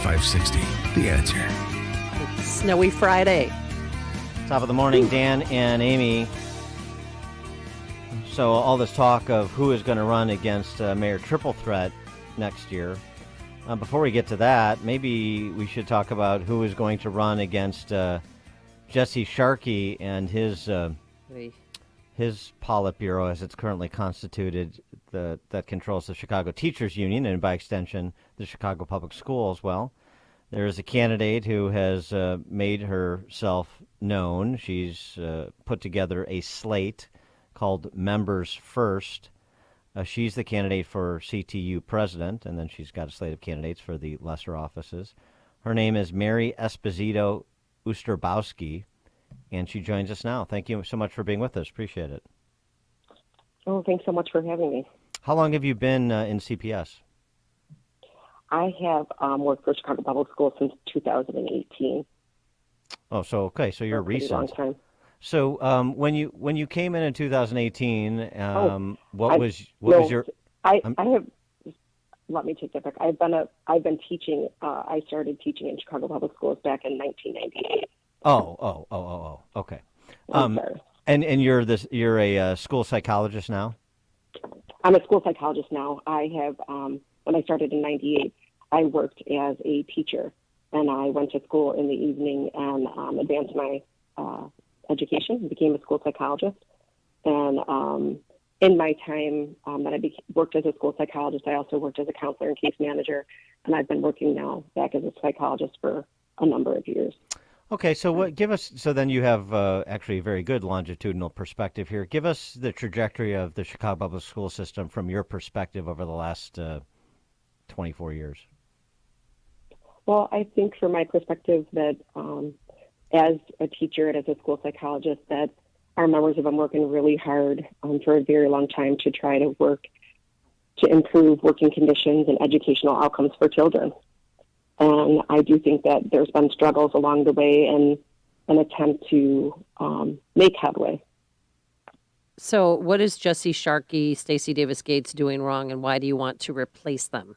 560. The Answer. Snowy Friday. Top of the morning, Dan and Amy. So all this talk of who is going to run against Mayor Triple Threat next year. Before we get to that, maybe we should talk about who is going to run against Jesse Sharkey and his Politburo, as it's currently constituted, that controls the Chicago Teachers Union and, by extension, the Chicago Public Schools. Well, there is a candidate who has made herself known. She's put together a slate called Members First. She's the candidate for CTU President, and then she's got a slate of candidates for the lesser offices. Her name is Mary Esposito-Usterbowski, and she joins us now. Thank you so much for being with us. Appreciate it. Oh, thanks so much for having me. How long have you been in CPS? I have worked for Chicago Public Schools since 2018. Oh, so you're recent. Long time. So when you came in 2018, what was your? I have. Let me take that back. I've been teaching. I started teaching in Chicago Public Schools back in 1998. Oh. Okay. Sorry. And you're a school psychologist now? I'm a school psychologist now. I have. When I started in '98, I worked as a teacher, and I went to school in the evening and advanced my education, became a school psychologist. And in my time that I worked as a school psychologist, I also worked as a counselor and case manager, and I've been working now back as a psychologist for a number of years. Okay, so so then you have actually a very good longitudinal perspective here. Give us the trajectory of the Chicago Public School System from your perspective over the last 24 years. Well, I think from my perspective that as a teacher and as a school psychologist, that our members have been working really hard for a very long time to try to work to improve working conditions and educational outcomes for children. And I do think that there's been struggles along the way and an attempt to make headway. So what is Jesse Sharkey, Stacey Davis Gates doing wrong, and why do you want to replace them?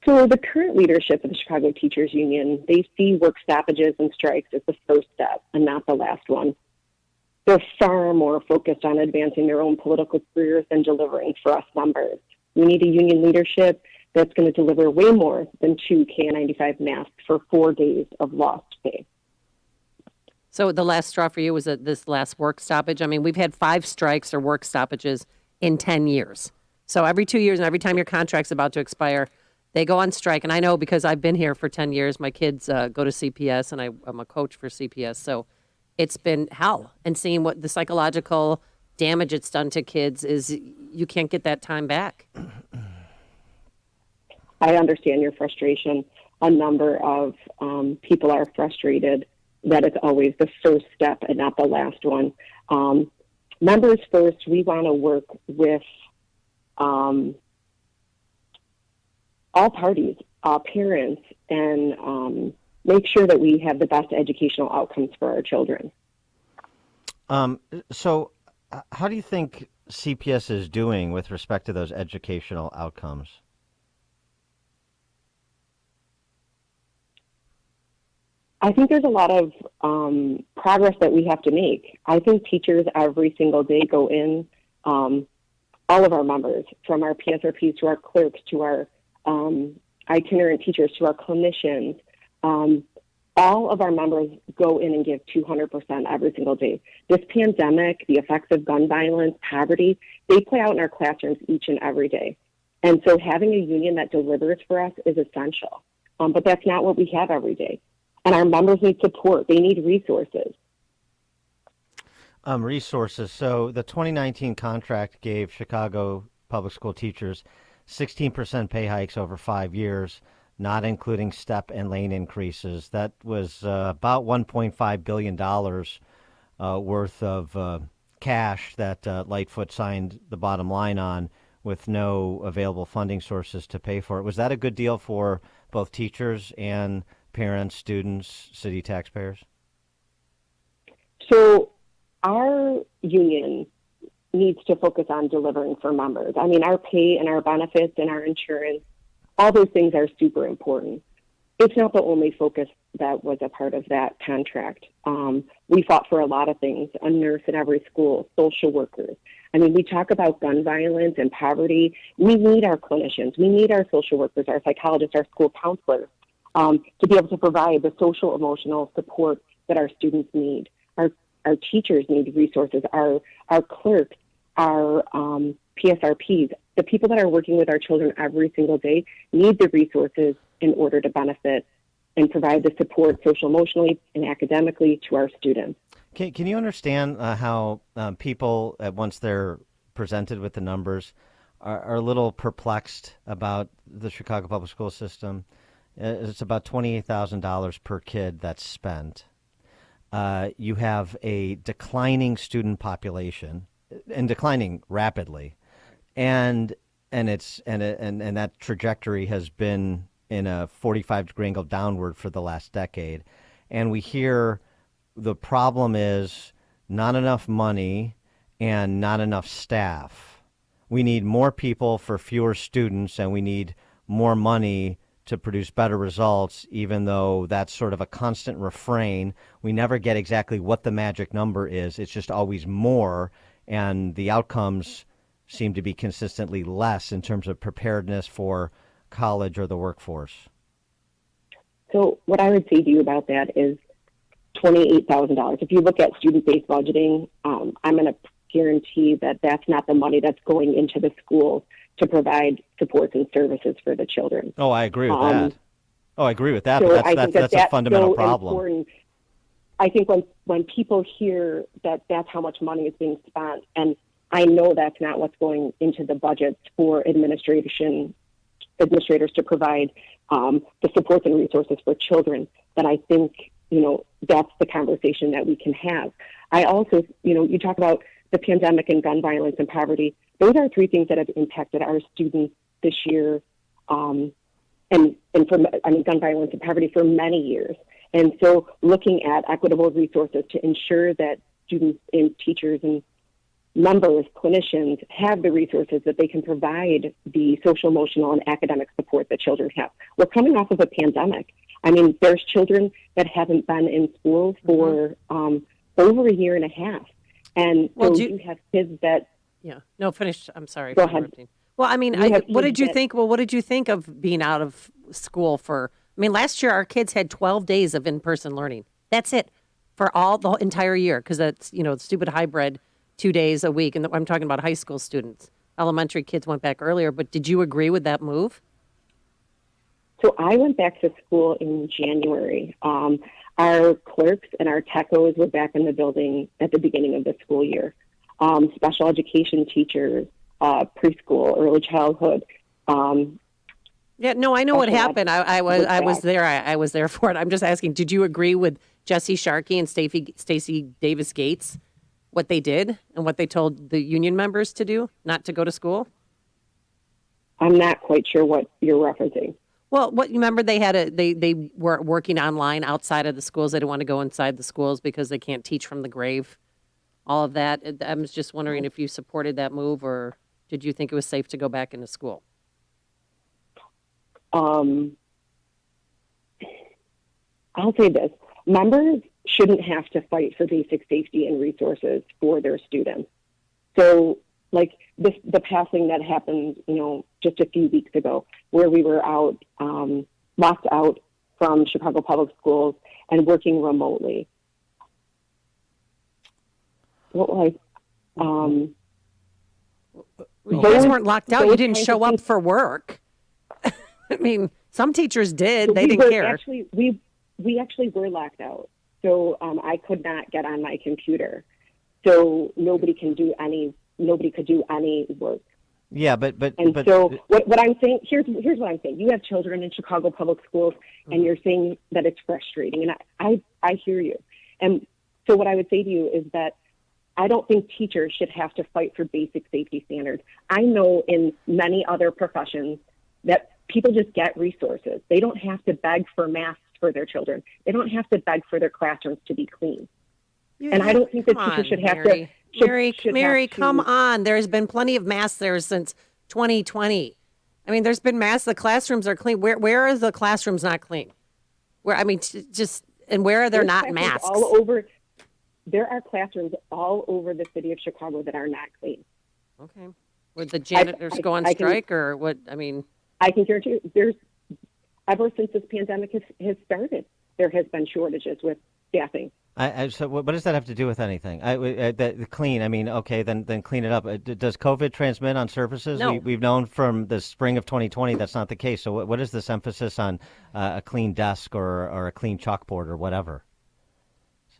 So the current leadership of the Chicago Teachers Union, they see work stoppages and strikes as the first step and not the last one. They're far more focused on advancing their own political careers than delivering for us members. We need a union leadership that's going to deliver way more than 2 KN95 masks for 4 days of lost pay. So the last straw for you was this last work stoppage? I mean, we've had 5 strikes or work stoppages in 10 years. So every 2 years and every time your contract's about to expire, they go on strike. And I know because I've been here for 10 years, my kids go to CPS, and I'm a coach for CPS. So it's been hell. And seeing what the psychological damage it's done to kids is you can't get that time back. I understand your frustration. A number of people are frustrated that it's always the first step and not the last one. Members First, we want to work with all parties, parents, and make sure that we have the best educational outcomes for our children. So how do you think CPS is doing with respect to those educational outcomes? I think there's a lot of progress that we have to make. I think teachers every single day go in, all of our members, from our PSRPs to our clerks to our itinerant teachers to our clinicians, all of our members go in and give 200% every single day. This pandemic, the effects of gun violence, poverty, they play out in our classrooms each and every day. And so having a union that delivers for us is essential. But that's not what we have every day. And our members need support. They need resources. Resources. So the 2019 contract gave Chicago public school teachers 16% pay hikes over 5 years, not including step and lane increases. That was about $1.5 billion worth of cash that Lightfoot signed the bottom line on with no available funding sources to pay for it. Was that a good deal for both teachers and parents, students, city taxpayers? So our union needs to focus on delivering for members. I mean, our pay and our benefits and our insurance all those things are super important. It's not the only focus that was a part of that contract. We fought for a lot of things, a nurse in every school, social workers. I mean, we talk about gun violence and poverty. We need our clinicians. We need our social workers, our psychologists, our school counselors to be able to provide the social, emotional support that our students need. Our teachers need resources. Our clerks, our PSRPs, the people that are working with our children every single day need the resources in order to benefit and provide the support social, emotionally, and academically to our students. Can you understand how people, once they're presented with the numbers, are a little perplexed about the Chicago public school system? It's about $28,000 per kid that's spent. You have a declining student population, and declining rapidly, and that trajectory has been in a 45-degree angle downward for the last decade. And we hear the problem is not enough money and not enough staff. We need more people for fewer students, and we need more money to produce better results, even though that's sort of a constant refrain. We never get exactly what the magic number is. It's just always more, and the outcomes seem to be consistently less in terms of preparedness for college or the workforce. So what I would say to you about that is $28,000. If you look at student-based budgeting, I'm going to guarantee that that's not the money that's going into the schools to provide supports and services for the children. Oh, I agree with that. Oh, I agree with that, so but that's a fundamental problem. Important. I think when people hear that that's how much money is being spent, and I know that's not what's going into the budgets for administrators to provide the supports and resources for children, then I think, that's the conversation that we can have. I also, you talk about the pandemic and gun violence and poverty. Those are three things that have impacted our students this year, and gun violence and poverty for many years. And so looking at equitable resources to ensure that students and teachers and members, clinicians have the resources that they can provide the social, emotional, and academic support that children have. We're coming off of a pandemic. I mean, there's children that haven't been in school for over a year and a half. And so you have kids that... Yeah. No, finish. I'm sorry for interrupting. Well, I mean, what did you think? Well, what did you think of being out of school for... I mean, last year our kids had 12 days of in-person learning. That's it for the entire year, because that's, stupid hybrid 2 days a week. And I'm talking about high school students. Elementary kids went back earlier, but did you agree with that move? So I went back to school in January. Our clerks and our techos were back in the building at the beginning of the school year. Special education teachers, preschool, early childhood. Yeah, no, I know what happened. I was there. I was there for it. I'm just asking, did you agree with Jesse Sharkey and Stacey Davis Gates, what they did and what they told the union members to do, not to go to school? I'm not quite sure what you're referencing. Well, you remember they were working online outside of the schools. They didn't want to go inside the schools because they can't teach from the grave. All of that. I was just wondering if you supported that move, or did you think it was safe to go back into school? I'll say this. Members shouldn't have to fight for basic safety and resources for their students. So, like the passing that happened, just a few weeks ago, where we were out, locked out from Chicago Public Schools and working remotely. You guys weren't locked out. You didn't show up for work. I mean, some teachers did. They didn't care. Actually, we actually were locked out. So I could not get on my computer. So nobody could do any work. Yeah, but so what I'm saying, here's what I'm saying. You have children in Chicago Public Schools, and you're saying that it's frustrating, and I hear you. And so what I would say to you is that I don't think teachers should have to fight for basic safety standards. I know in many other professions that people just get resources. They don't have to beg for masks for their children. They don't have to beg for their classrooms to be clean. And I don't think that teachers should have to. Mary, come on. There's been plenty of masks there since 2020. I mean, there's been the classrooms are clean. Where are the classrooms not clean? Where, I mean, and where are there There's not classrooms masks? all over. There are classrooms all over the city of Chicago that are not clean. Okay. Would the janitors go on strike or what? I mean, I can guarantee you, ever since this pandemic has started, there has been shortages with staffing. So what does that have to do with anything? The clean. I mean, okay, then clean it up. Does COVID transmit on surfaces? No. We've known from the spring of 2020 that's not the case. So what is this emphasis on a clean desk or a clean chalkboard or whatever?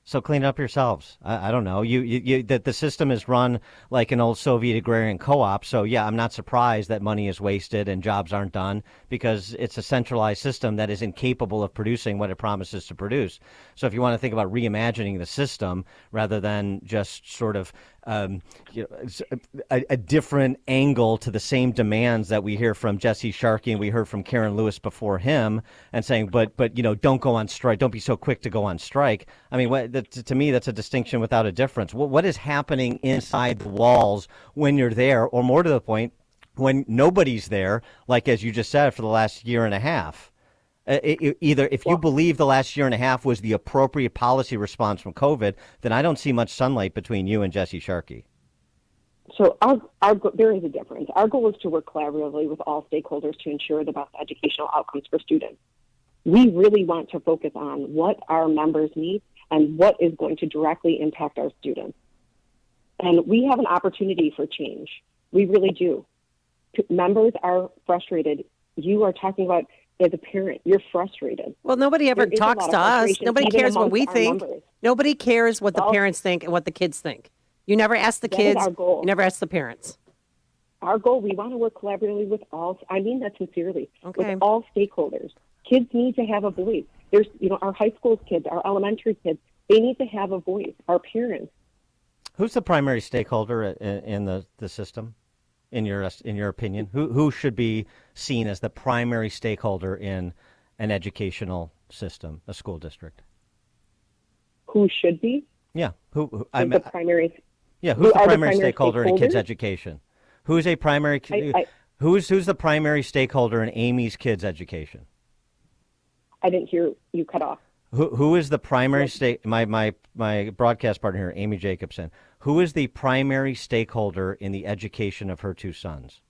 So clean it up yourselves. I don't know. The system is run like an old Soviet agrarian co-op. So yeah, I'm not surprised that money is wasted and jobs aren't done because it's a centralized system that is incapable of producing what it promises to produce. So if you want to think about reimagining the system rather than just sort of a different angle to the same demands that we hear from Jesse Sharkey and we heard from Karen Lewis before him, and saying, but don't go on strike. Don't be so quick to go on strike. I mean, to me, that's a distinction without a difference. What is happening inside the walls when you're there, or more to the point, when nobody's there, like as you just said, for the last year and a half? Either if you believe the last year and a half was the appropriate policy response from COVID, then I don't see much sunlight between you and Jesse Sharkey. So there is a difference. Our goal is to work collaboratively with all stakeholders to ensure the best educational outcomes for students. We really want to focus on what our members need and what is going to directly impact our students. And we have an opportunity for change. We really do. Members are frustrated. You are talking about, as a parent, you're frustrated. Well, nobody ever talks to us. Nobody cares what we think. Members. Nobody cares what the parents think and what the kids think. You never ask the kids. Our goal. You never ask the parents. Our goal, we want to work collaboratively with all, I mean that sincerely, Okay. with all stakeholders. Kids need to have a voice. There's, our high school kids, our elementary kids, they need to have a voice. Our parents. Who's the primary stakeholder in the system? In your opinion, who should be seen as the primary stakeholder in an educational system, a school district? Who should be? Yeah, the primary? Yeah, who's the primary stakeholder in a kid's education? Who's a primary? Who's the primary stakeholder in Amy's kids' education? I didn't hear you cut off. Who is the primary my broadcast partner here, Amy Jacobson? Who is the primary stakeholder in the education of her two sons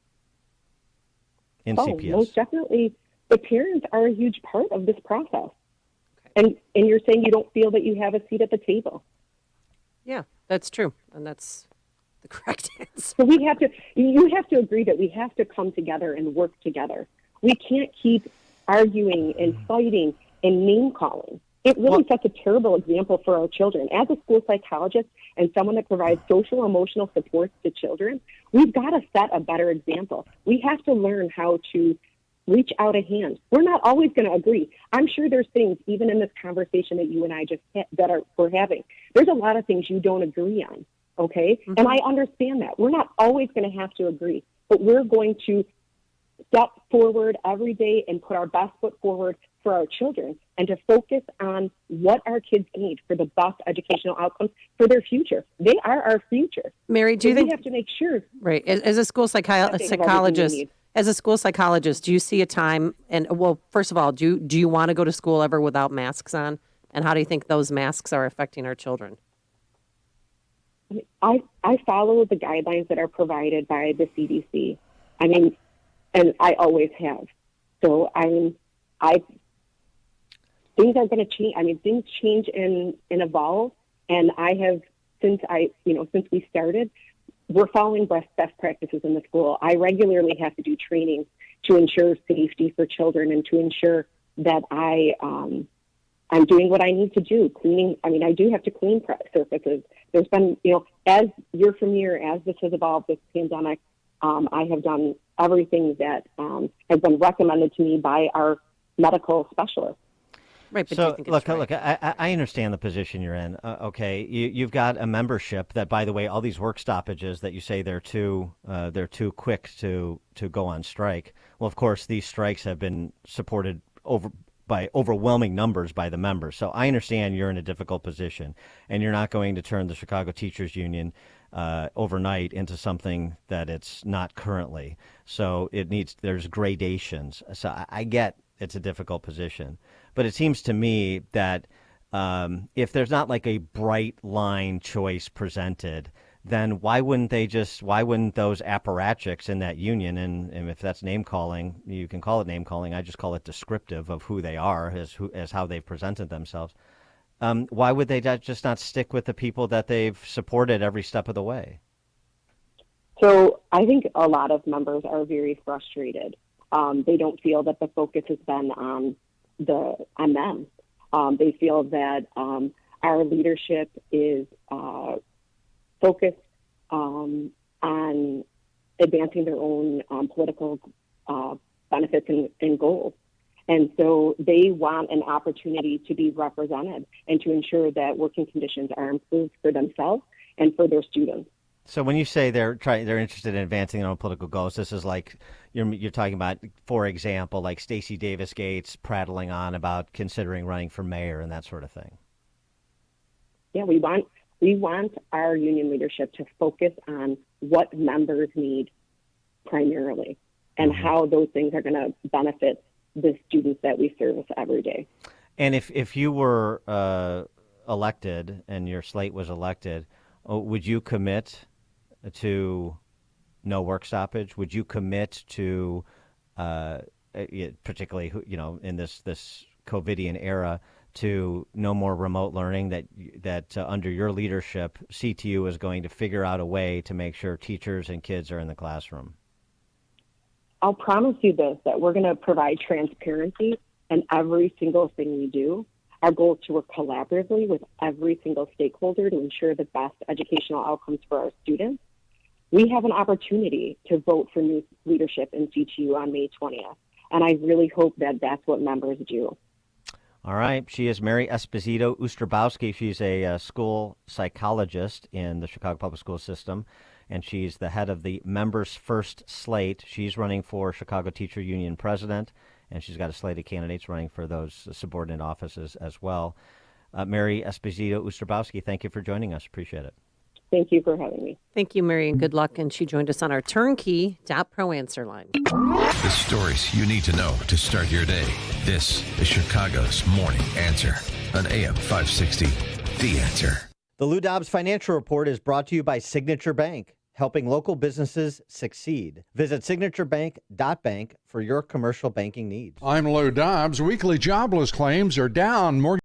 in CPS? Most definitely, the parents are a huge part of this process. And you're saying you don't feel that you have a seat at the table. Yeah, that's true, and that's the correct answer. So you have to agree that we have to come together and work together. We can't keep arguing and fighting and name calling. It really sets a terrible example for our children. As a school psychologist and someone that provides social emotional support to children, we've got to set a better example. We have to learn how to reach out a hand. We're not always going to agree. I'm sure there's things, even in this conversation that you and I just we're having, there's a lot of things you don't agree on, okay? Mm-hmm. And I understand that. We're not always going to have to agree, but we're going to step forward every day and put our best foot forward for our children and to focus on what our kids need for the best educational outcomes for their future. They are our future. Mary, do you think we have to make sure? Right. As a school psychologist, do you see a time? And well, first of all, do you want to go to school ever without masks on? And how do you think those masks are affecting our children? I follow the guidelines that are provided by the CDC. I mean, and I always have. So things are going to change. I mean, things change and evolve. And I have, since we started, we're following best practices in the school. I regularly have to do training to ensure safety for children and to ensure that I'm doing what I need to do. Cleaning. I mean, I do have to clean surfaces. There's been, as year from year, as this has evolved, this pandemic, I have done everything that has been recommended to me by our medical specialists. Right, but so look, I understand the position you're in. Okay, you've got a membership that, by the way, all these work stoppages that you say they're too quick to go on strike. Well, of course, these strikes have been supported by overwhelming numbers by the members. So I understand you're in a difficult position, and you're not going to turn the Chicago Teachers Union overnight into something that it's not currently. So there's gradations. So I get it's a difficult position, but it seems to me that if there's not like a bright line choice presented, then why wouldn't those apparatchiks in that union, and if that's name calling, you can call it name calling. I just call it descriptive of who they are as how they've presented themselves. Why would they just not stick with the people that they've supported every step of the way? So I think a lot of members are very frustrated. They don't feel that the focus has been on them. They feel that our leadership is focused on advancing their own political benefits and goals. And so they want an opportunity to be represented and to ensure that working conditions are improved for themselves and for their students. So when you say they're interested in advancing their own political goals, this is like you're talking about, for example, like Stacey Davis Gates prattling on about considering running for mayor and that sort of thing. Yeah, we want our union leadership to focus on what members need primarily and how those things are going to benefit the students that we service every day. And if you were elected and your slate was elected, would you commit to no work stoppage? Would you commit to, particularly in this COVIDian era, to no more remote learning? That under your leadership, CTU is going to figure out a way to make sure teachers and kids are in the classroom? I'll promise you this, that we're going to provide transparency in every single thing we do. Our goal is to work collaboratively with every single stakeholder to ensure the best educational outcomes for our students. We have an opportunity to vote for new leadership in CTU on May 20th, and I really hope that that's what members do. All right. She is Mary Esposito-Usterbowski. She's a school psychologist in the Chicago Public School System, and she's the head of the Members First slate. She's running for Chicago Teacher Union president, and she's got a slate of candidates running for those subordinate offices as well. Mary Esposito-Usterbowski, thank you for joining us. Appreciate it. Thank you for having me. Thank you, Mary, and good luck. And she joined us on our turnkey.pro answer line. The stories you need to know to start your day. This is Chicago's Morning Answer on AM 560. The Answer. The Lou Dobbs Financial Report is brought to you by Signature Bank, helping local businesses succeed. Visit signaturebank.bank for your commercial banking needs. I'm Lou Dobbs. Weekly jobless claims are down more